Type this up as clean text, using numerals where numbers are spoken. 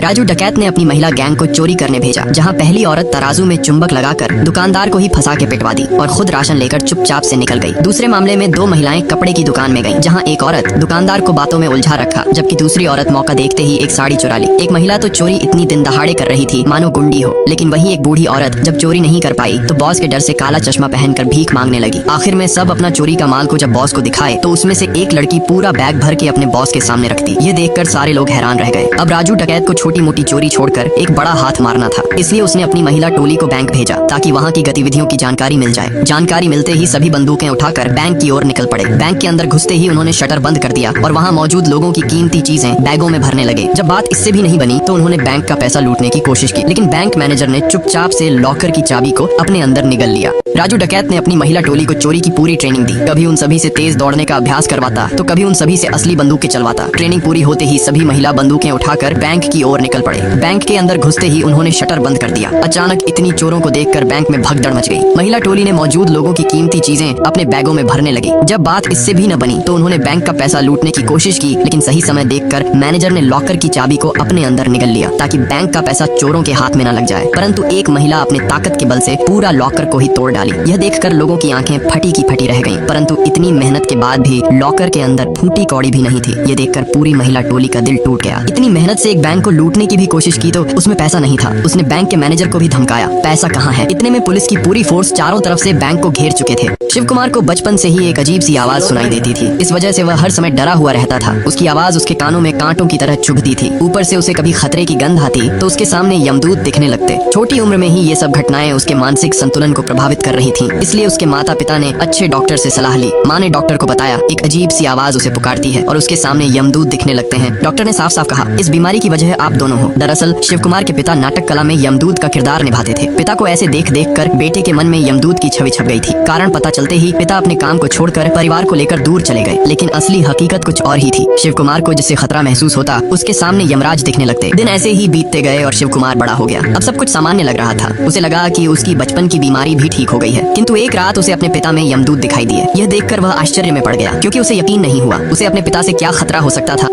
राजू डकैत ने अपनी महिला गैंग को चोरी करने भेजा, जहां पहली औरत तराजू में चुंबक लगाकर दुकानदार को ही फंसा के पिटवा दी और खुद राशन लेकर चुपचाप से निकल गई। दूसरे मामले में दो महिलाएं कपड़े की दुकान में गईं, जहां एक औरत दुकानदार को बातों में उलझा रखा, जबकि दूसरी औरत मौका देखते ही एक साड़ी चुरा ली। एक महिला तो चोरी इतनी दिन दहाड़े कर रही थी मानो गुंडी हो, लेकिन वहीं एक बूढ़ी औरत जब चोरी नहीं कर पाई तो बॉस के डर से काला चश्मा पहनकर भीख मांगने लगी। आखिर में सब अपना चोरी का माल को जब बॉस को दिखाए तो उसमें से एक लड़की पूरा बैग भर के अपने बॉस के सामने रख दी। ये देखकर सारे लोग हैरान रह गए। अब राजू डकैत को छोटी मोटी चोरी छोड़कर एक बड़ा हाथ मारना था, इसलिए उसने अपनी महिला टोली को बैंक भेजा ताकि वहाँ की गतिविधियों की जानकारी मिल जाए। जानकारी मिलते ही सभी बंदूकें उठाकर बैंक की ओर निकल पड़े। बैंक के अंदर घुसते ही उन्होंने शटर बंद कर दिया और वहाँ मौजूद लोगों की कीमती चीजें बैगों में भरने लगे। जब बात इससे भी नहीं बनी तो उन्होंने बैंक का पैसा लूटने की कोशिश की, लेकिन बैंक मैनेजर ने चुपचाप से लॉकर की चाबी को अपने अंदर निगल लिया। राजू डकैत ने अपनी महिला टोली को चोरी की पूरी ट्रेनिंग दी। कभी उन सभी से तेज दौड़ने का अभ्यास करवाता तो कभी उन सभी से असली बंदूकें चलवाता। ट्रेनिंग पूरी होते ही सभी महिला बंदूकें उठाकर बैंक की ओर निकल पड़े। बैंक के अंदर घुसते ही उन्होंने शटर बंद कर दिया। अचानक इतनी चोरों को देखकर बैंक में भगदड़ मच गई। महिला टोली ने मौजूद लोगों की कीमती चीजें अपने बैगों में भरने लगी। जब बात इससे भी न बनी तो उन्होंने बैंक का पैसा लूटने की कोशिश की, लेकिन सही समय देखकर मैनेजर ने लॉकर की चाबी को अपने अंदर निगल लिया ताकि बैंक का पैसा चोरों के हाथ में न लग जाए। परंतु एक महिला अपने ताकत के बल से पूरा लॉकर को ही तोड़ डाली। यह देखकर लोगों की आंखें फटी की फटी रह गईं। परंतु इतनी मेहनत के बाद भी लॉकर के अंदर फूटी कौड़ी भी नहीं थी। ये देखकर पूरी महिला टोली का दिल टूट गया। इतनी मेहनत से एक बैंक को लूटने की भी कोशिश की तो उसमें पैसा नहीं था। उसने बैंक के मैनेजर को भी धमकाया, पैसा कहाँ है। इतने में पुलिस की पूरी फोर्स चारों तरफ से बैंक को घेर चुके थे। शिव कुमार को बचपन से ही एक अजीब सी आवाज सुनाई देती थी। इस वजह से वह हर समय डरा हुआ रहता था। उसकी आवाज उसके कानों में कांटों की तरह चुभती थी। ऊपर से उसे कभी खतरे की गंध आती तो उसके सामने यमदूत दिखने लगते। छोटी उम्र में ही ये सब घटनाएं उसके मानसिक संतुलन को प्रभावित कर रही थीं। इसलिए उसके माता पिता ने अच्छे डॉक्टर से सलाह ली। माँ ने डॉक्टर को बताया एक अजीब सी आवाज उसे पुकारती है और उसके सामने यमदूत दिखने लगते हैं। डॉक्टर ने साफ साफ कहा, इस बीमारी की वजह आप दोनों हो। दरअसल शिव कुमार के पिता नाटक कला में यमदूत का किरदार निभाते थे। पिता को ऐसे देख देख कर बेटे के मन में यमदूत की छवि छप गई थी। कारण पता चलते ही पिता अपने काम को छोड़कर परिवार को लेकर दूर चले गए, लेकिन असली हकीकत कुछ और ही थी। शिव कुमार को जिससे खतरा महसूस होता उसके सामने यमराज दिखने लगते। दिन ऐसे ही बीतते गए और शिव कुमार बड़ा हो गया। अब सब कुछ सामान्य लग रहा था। उसे लगा कि उसकी बचपन की बीमारी भी ठीक हो गई है, किंतु एक रात उसे अपने पिता में यमदूत दिखाई दिए। यह देखकर वह आश्चर्य में पड़ गया, क्योंकि उसे यकीन नहीं हुआ उसे अपने पिता से क्या खतरा हो सकता था।